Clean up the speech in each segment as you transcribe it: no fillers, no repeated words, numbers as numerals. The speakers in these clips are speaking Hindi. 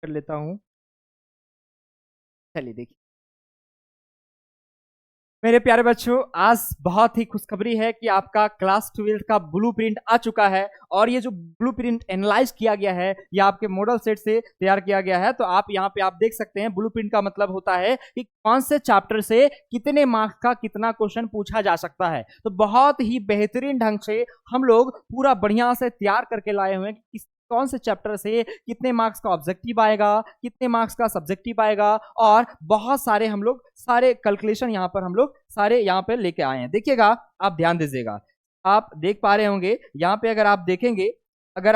कर लेता हूँ। चलिए देखिए मेरे प्यारे बच्चों, आज बहुत ही खुशखबरी है कि आपका क्लास 12 का ब्लूप्रिंट आ चुका है। और ये जो ब्लूप्रिंट एनालाइज किया गया है, ये आपके मॉडल सेट से तैयार किया गया है। तो आप यहाँ पे आप देख सकते हैं, ब्लूप्रिंट का मतलब होता है कि कौन से चैप्टर से कितने मार्क्स का कितना क्वेश्चन पूछा जा सकता है। तो बहुत ही बेहतरीन ढंग से हम लोग पूरा बढ़िया से तैयार करके लाए हुए हैं कि कौन से चैप्टर से कितने मार्क्स का ऑब्जेक्टिव आएगा, कितने मार्क्स का सब्जेक्टिव आएगा, और बहुत सारे हम लोग सारे कैलकुलेशन यहाँ पर हम लोग सारे यहाँ पे लेके आए हैं। देखिएगा, आप ध्यान दीजिएगा, आप देख पा रहे होंगे यहाँ पे अगर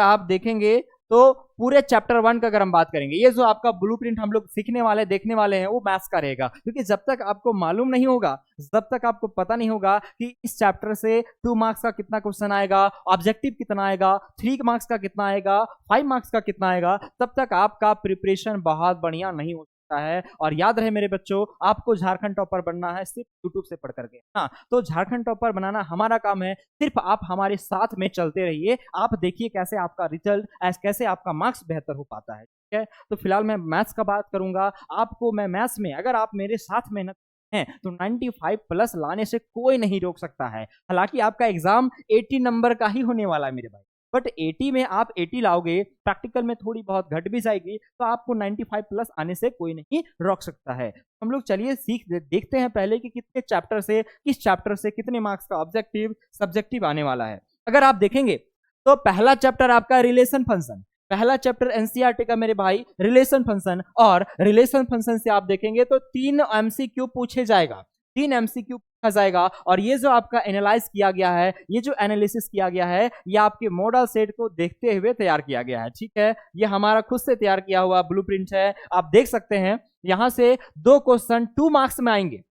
आप देखेंगे तो पूरे चैप्टर 1 का अगर हम बात करेंगे, ये जो आपका ब्लूप्रिंट हम लोग सीखने वाले देखने वाले हैं वो मैथ्स का रहेगा। क्योंकि जब तक आपको मालूम नहीं होगा, जब तक आपको पता नहीं होगा कि इस चैप्टर से 2 मार्क्स का कितना क्वेश्चन आएगा, ऑब्जेक्टिव कितना आएगा, 3 मार्क्स का कितना आएगा, 5 मार्क्स का कितना आएगा, तब तक आपका प्रिपरेशन बहुत बढ़िया नहीं हो है। और याद रहे मेरे बच्चों, आपको झारखंड टॉपर बनना है सिर्फ यूट्यूब से पढ़ करके। हाँ, तो झारखंड टॉपर बनाना हमारा काम है, सिर्फ आप हमारे साथ में चलते रहिए। आप देखिए कैसे आपका रिजल्ट, कैसे आपका मार्क्स बेहतर हो पाता है। ठीक है, तो फिलहाल मैं मैथ्स का बात करूंगा। आपको मैं मैथ्स में अगर आप मेरे साथ मेहनत हैं तो 95 प्लस लाने से कोई नहीं रोक सकता है। हालांकि आपका एग्जाम 80 नंबर का ही होने वाला है मेरे भाई, बट 80 में आप 80 लाओगे, प्रैक्टिकल में थोड़ी बहुत घट भी जाएगी, तो आपको 95 प्लस आने से कोई नहीं रोक सकता है। हम लोग चलिए देखते हैं पहले कि कितने चैप्टर से, किस चैप्टर से कितने मार्क्स का ऑब्जेक्टिव सब्जेक्टिव आने वाला है। अगर आप देखेंगे तो पहला चैप्टर आपका रिलेशन फंक्शन, पहला चैप्टर एनसीईआरटी का मेरे भाई रिलेशन फंक्शन। और रिलेशन फंक्शन से आप देखेंगे तो 3 एमसीक्यू पूछे जाएगा, 3 एमसीक्यू पूछा जाएगा। और ये जो आपका एनालाइज किया गया है, ये जो एनालिसिस किया गया है, ये आपके मॉडल सेट को देखते हुए तैयार किया गया है। ठीक है, ये हमारा खुद से तैयार किया हुआ ब्लूप्रिंट है। आप देख सकते हैं यहां से 2 क्वेश्चन 2 मार्क्स में आएंगे,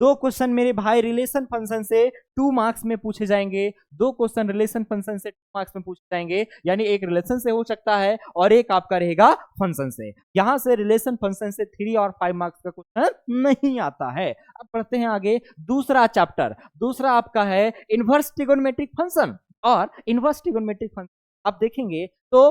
2 क्वेश्चन मेरे भाई रिलेशन फंक्शन से 2 मार्क्स में पूछे जाएंगे, 2 क्वेश्चन रिलेशन फंक्शन से 2 मार्क्स में पूछे जाएंगे। यानी एक रिलेशन से हो सकता है और एक आपका रहेगा फंक्शन से। यहां से रिलेशन फंक्शन से 3 और 5 मार्क्स का क्वेश्चन नहीं आता है। अब पढ़ते हैं आगे, दूसरा चैप्टर, दूसरा आपका है इनवर्स ट्रिगोनोमेट्रिक फंक्शन। और इनवर्स ट्रिगोनोमेट्रिक फंक्शन आप देखेंगे तो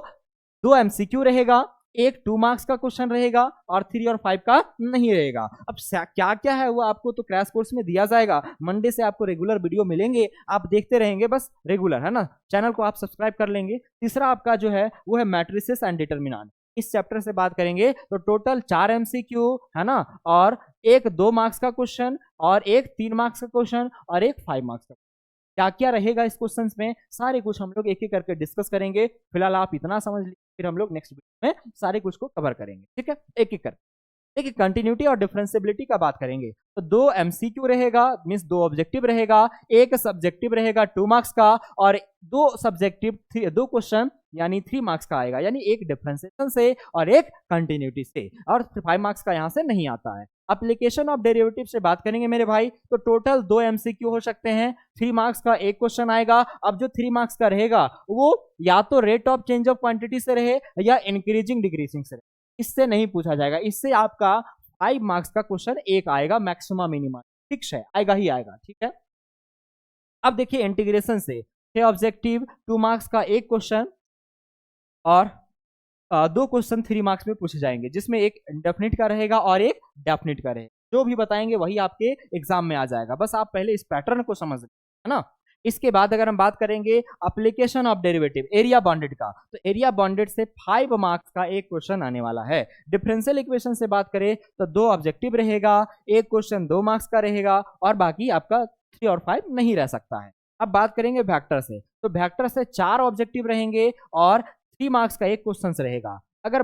2 एमसीक्यू रहेगा, एक 2 मार्क्स का क्वेश्चन रहेगा और 3 और 5 का नहीं रहेगा। अब क्या क्या है वो आपको तो क्रैश कोर्स में दिया जाएगा। मंडे से आपको रेगुलर वीडियो मिलेंगे, आप देखते रहेंगे बस रेगुलर, है ना। चैनल को आप सब्सक्राइब कर लेंगे। तीसरा आपका जो है वो है मैट्रिसेस एंड डिटर्मिनेंट। इस चैप्टर से बात करेंगे तो टोटल 4 एमसीक्यू है ना, और एक 2 मार्क्स का क्वेश्चन, और एक 3 मार्क्स का क्वेश्चन, और एक 5 मार्क्स का। क्या क्या रहेगा इस क्वेश्चन में, सारे कुछ हम लोग एक एक करके डिस्कस करेंगे। फिलहाल आप इतना समझ लीजिए, फिर हम लोग नेक्स्ट वीडियो में सारे कुछ को कवर करेंगे। ठीक है, एक एक करके। देखिए, कंटिन्यूटी और डिफरेंशियबिलिटी का बात करेंगे तो 2 एमसीक्यू रहेगा, मींस 2 ऑब्जेक्टिव रहेगा, एक सब्जेक्टिव रहेगा 2 मार्क्स का, और 2 सब्जेक्टिव 2 क्वेश्चन यानी 3 मार्क्स का आएगा। यानी एक डिफरेंशिएशन से और एक कंटिन्यूटी से, और 5 मार्क्स का यहां से नहीं आता है। एप्लीकेशन ऑफ डेरिवेटिव से बात करेंगे मेरे भाई तो टोटल 2 एमसीक्यू हो सकते हैं, 3 मार्क्स का एक क्वेश्चन आएगा। अब जो 3 मार्क्स का रहेगा वो या तो rate of change of quantity से रहे या इंक्रीजिंग डिक्रीजिंग से रहे, इससे नहीं पूछा जाएगा। इससे आपका 5 मार्क्स का क्वेश्चन एक आएगा, मैक्सिमम मिनिमम फिक्स है, आएगा ही आएगा। ठीक है, अब देखिए इंटीग्रेशन से 6 ऑब्जेक्टिव 2 मार्क्स का एक क्वेश्चन, और 2 क्वेश्चन 3 मार्क्स में पूछे जाएंगे, जिसमें एक इंडेफिनिट का रहेगा और एक डेफिनिट का रहेगा। जो भी बताएंगे वही आपके एग्जाम में आ जाएगा, बस आप पहले इस पैटर्न को समझ लें, है ना। इसके बाद अगर हम बात करेंगे application of derivative area bonded का, तो एरिया बॉन्डेड से 5 मार्क्स का एक क्वेश्चन आने वाला है। डिफरेंशियल इक्वेशन से बात करें तो 2 ऑब्जेक्टिव रहेगा, एक क्वेश्चन 2 मार्क्स का रहेगा, और बाकी आपका 3 और 5 नहीं रह सकता है। अब बात करेंगे वेक्टर से, तो वेक्टर से 4 ऑब्जेक्टिव रहेंगे और 3 मार्क्स का एक क्वेश्चन रहेगा। अगर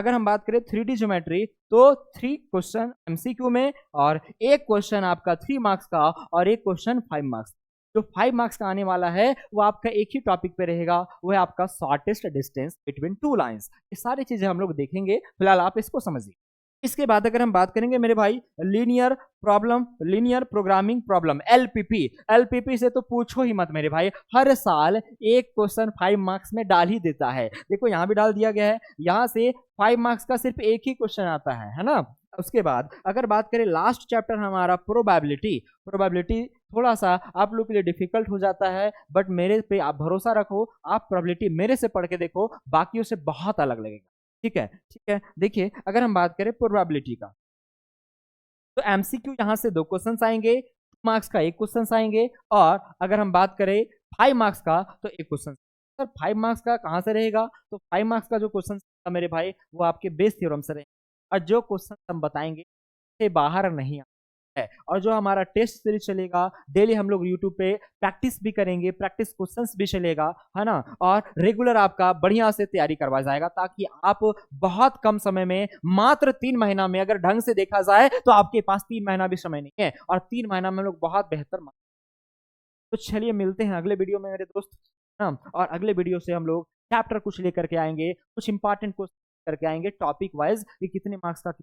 हम बात करें 3D ज्योमेट्री तो 3 क्वेश्चन एमसीक्यू में, और एक क्वेश्चन आपका 3 मार्क्स का, और एक क्वेश्चन 5 मार्क्स। जो 5 मार्क्स का आने वाला है वो आपका एक ही टॉपिक पे रहेगा, वो है आपका शॉर्टेस्ट डिस्टेंस बिटवीन 2 लाइंस। ये सारी चीजें हम लोग देखेंगे, फिलहाल आप इसको समझिए। इसके बाद अगर हम बात करेंगे मेरे भाई linear problem, linear programming problem, LPP. LPP से तो पूछो ही मत मेरे भाई, हर साल एक क्वेश्चन 5 मार्क्स में डाल ही देता है। देखो यहाँ भी डाल दिया गया है, यहाँ से 5 मार्क्स का सिर्फ एक ही क्वेश्चन आता है ना। उसके बाद अगर बात करें लास्ट चैप्टर हमारा प्रोबेबिलिटी, प्रोबेबिलिटी थोड़ा सा आप लोग के लिए डिफिकल्ट हो जाता है, बट मेरे पे आप भरोसा रखो, आप प्रोबेबिलिटी मेरे से पढ़ के देखो, बाकियों से बहुत अलग लगेगा। ठीक है, देखिए अगर हम बात करें प्रोबेबिलिटी का, तो एमसीक्यू यहाँ से 2 क्वेश्चंस आएंगे, 2 मार्क्स का एक क्वेश्चन आएंगे, और अगर हम बात करें 5 मार्क्स का तो एक क्वेश्चन। सर 5 मार्क्स का कहाँ से रहेगा? तो 5 मार्क्स का जो क्वेश्चन था मेरे भाई, वो आपके बेस थ्योरम से रहेगा, और जो क्वेश्चन हम बताएंगे से बाहर नहीं है। और जो हमारा टेस्ट सीरीज चलेगा, डेली हम लोग यूट्यूब पे प्रैक्टिस भी करेंगे, प्रैक्टिस क्वेश्चंस भी चलेगा, है ना, और रेगुलर आपका बढ़िया से तैयारी करवाया जाएगा, ताकि आप बहुत कम समय में, मात्र 3 महीना में, अगर ढंग से देखा जाए तो आपके पास 3 महीना भी समय नहीं है, और 3 महीना में लोग बहुत बेहतर। तो चलिए मिलते हैं अगले वीडियो में मेरे दोस्त, है ना, और अगले वीडियो से हम लोग चैप्टर कुछ लेकर के आएंगे, कुछ इंपॉर्टेंट क्वेश्चन करके आएंगे टॉपिक वाइज, कि कितने मार्क्स का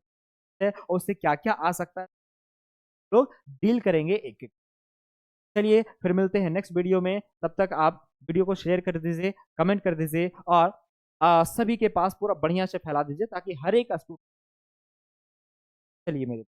है और उससे क्या क्या आ सकता है, लोग डील करेंगे एक एक। चलिए फिर मिलते हैं नेक्स्ट वीडियो में, तब तक आप वीडियो को शेयर कर दीजिए, कमेंट कर दीजिए, और सभी के पास पूरा बढ़िया से फैला दीजिए, ताकि हर एक स्टूडेंट। चलिए मेरे